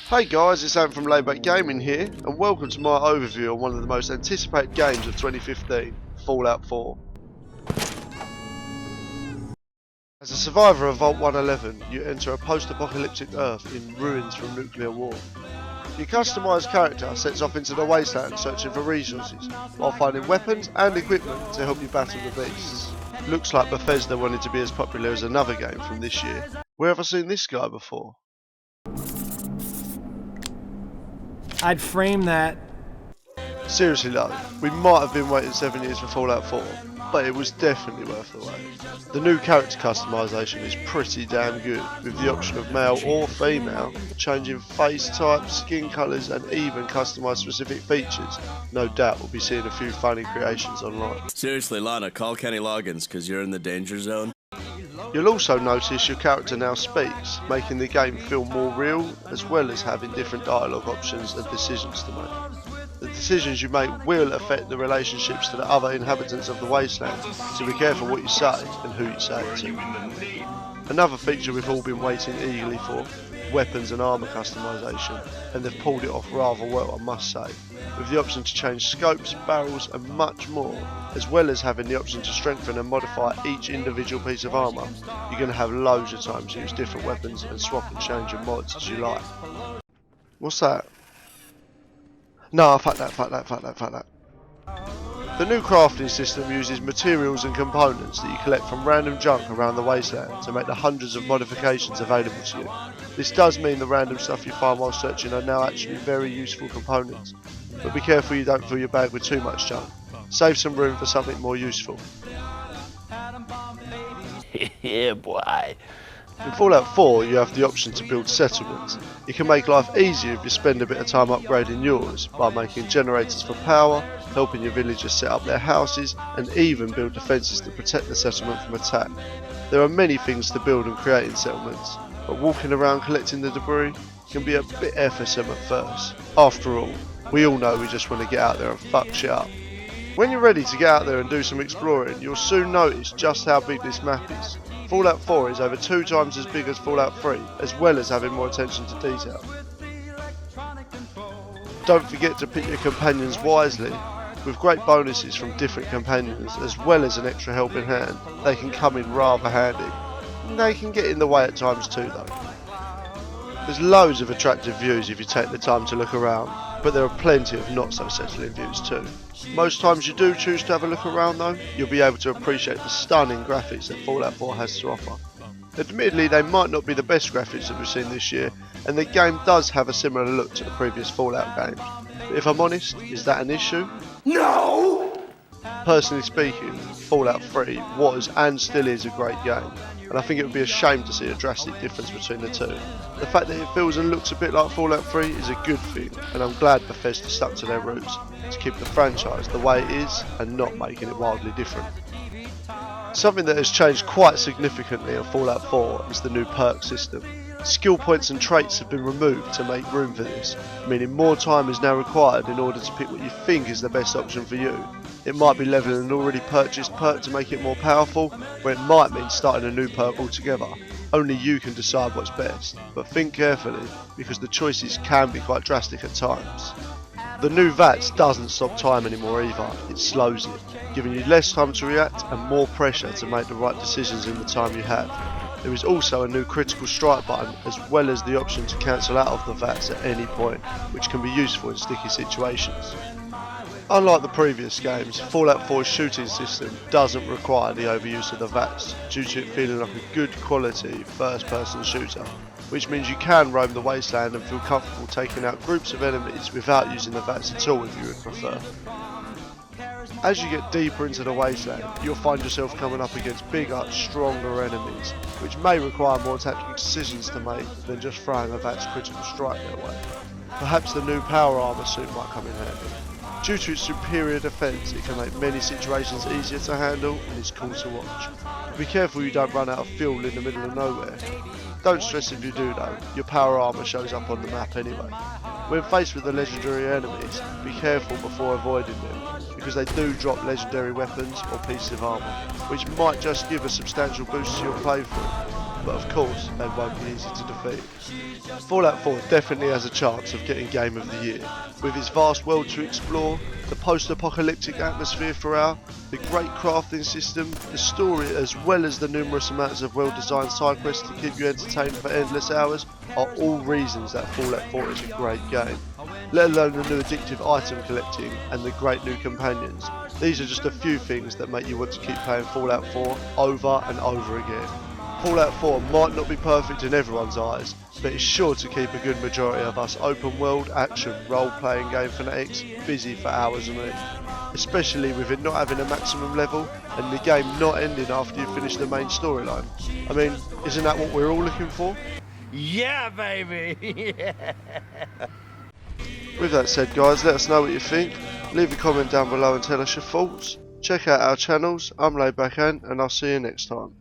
Hey guys, it's Ant from LaidBack Gaming here, and welcome to my overview on one of the most anticipated games of 2015, Fallout 4. As a survivor of Vault 111, you enter a post-apocalyptic Earth in ruins from nuclear war. Your customised character sets off into the wasteland searching for resources, while finding weapons and equipment to help you battle the beasts. Looks like Bethesda wanted to be as popular as another game from this year. Where have I seen this guy before? I'd frame that. Seriously though, we might have been waiting 7 years for Fallout 4, but it was definitely worth the wait. The new character customization is pretty damn good, with the option of male or female, changing face types, skin colours and even customized specific features. No doubt we'll be seeing a few funny creations online. Seriously, Lana, call Kenny Loggins because you're in the danger zone. You'll also notice your character now speaks, making the game feel more real, as well as having different dialogue options and decisions to make. The decisions you make will affect the relationships to the other inhabitants of the wasteland, so be careful what you say and who you say it to. Another feature we've all been waiting eagerly for, weapons and armour customization, and they've pulled it off rather well, I must say, with the option to change scopes, barrels and much more, as well as having the option to strengthen and modify each individual piece of armour. You're going to have loads of time to use different weapons and swap and change your mods as you like. What's that? No, fuck that. The new crafting system uses materials and components that you collect from random junk around the wasteland to make the hundreds of modifications available to you. This does mean the random stuff you find while searching are now actually very useful components, but be careful you don't fill your bag with too much junk. Save some room for something more useful. Yeah, boy. In Fallout 4 you have the option to build settlements. You can make life easier if you spend a bit of time upgrading yours by making generators for power, helping your villagers set up their houses and even build defences to protect the settlement from attack. There are many things to build and create in settlements, but walking around collecting the debris can be a bit FSM at first. After all, we all know we just want to get out there and fuck shit up. When you're ready to get out there and do some exploring, you'll soon notice just how big this map is. Fallout 4 is over 2 times as big as Fallout 3, as well as having more attention to detail. Don't forget to pick your companions wisely. With great bonuses from different companions, as well as an extra helping hand, they can come in rather handy. They can get in the way at times too though. There's loads of attractive views if you take the time to look around, but there are plenty of not so settling views too. Most times you do choose to have a look around though, you'll be able to appreciate the stunning graphics that Fallout 4 has to offer. Admittedly, they might not be the best graphics that we've seen this year, and the game does have a similar look to the previous Fallout games. But if I'm honest, is that an issue? No! Personally speaking, Fallout 3 was and still is a great game, and I think it would be a shame to see a drastic difference between the two. The fact that it feels and looks a bit like Fallout 3 is a good thing, and I'm glad Bethesda stuck to their roots to keep the franchise the way it is and not making it wildly different. Something that has changed quite significantly in Fallout 4 is the new perk system. Skill points and traits have been removed to make room for this, meaning more time is now required in order to pick what you think is the best option for you. It might be leveling an already purchased perk to make it more powerful, or it might mean starting a new perk altogether. Only you can decide what's best, but think carefully because the choices can be quite drastic at times. The new VATS doesn't stop time anymore either, it slows it, giving you less time to react and more pressure to make the right decisions in the time you have. There is also a new critical strike button, as well as the option to cancel out of the VATS at any point, which can be useful in sticky situations. Unlike the previous games, Fallout 4's shooting system doesn't require the overuse of the VATS, due to it feeling like a good quality first person shooter, which means you can roam the wasteland and feel comfortable taking out groups of enemies without using the VATS at all if you would prefer. As you get deeper into the wasteland, you'll find yourself coming up against bigger, stronger enemies, which may require more tactical decisions to make than just throwing a VATS critical strike their way. Perhaps the new power armor suit might come in handy. Due to its superior defense, it can make many situations easier to handle and is cool to watch. Be careful you don't run out of fuel in the middle of nowhere. Don't stress if you do though, your power armor shows up on the map anyway. When faced with the legendary enemies, be careful before avoiding them, because they do drop legendary weapons or pieces of armor, which might just give a substantial boost to your playthrough. but of course they won't be easy to defeat. Fallout 4 definitely has a chance of getting Game of the Year, with its vast world to explore, the post-apocalyptic atmosphere throughout, the great crafting system, the story as well as the numerous amounts of well-designed side quests to keep you entertained for endless hours are all reasons that Fallout 4 is a great game. Let alone the new addictive item collecting and the great new companions. These are just a few things that make you want to keep playing Fallout 4 over and over again. Fallout 4 might not be perfect in everyone's eyes, but it's sure to keep a good majority of us open world action role-playing game fanatics busy for hours a week. Especially with it not having a maximum level and the game not ending after you finish the main storyline. I mean, isn't that what we're all looking for? Yeah, baby! With that said guys, let us know what you think, leave a comment down below and tell us your thoughts. Check out our channels, I'm LaidBack Ant and I'll see you next time.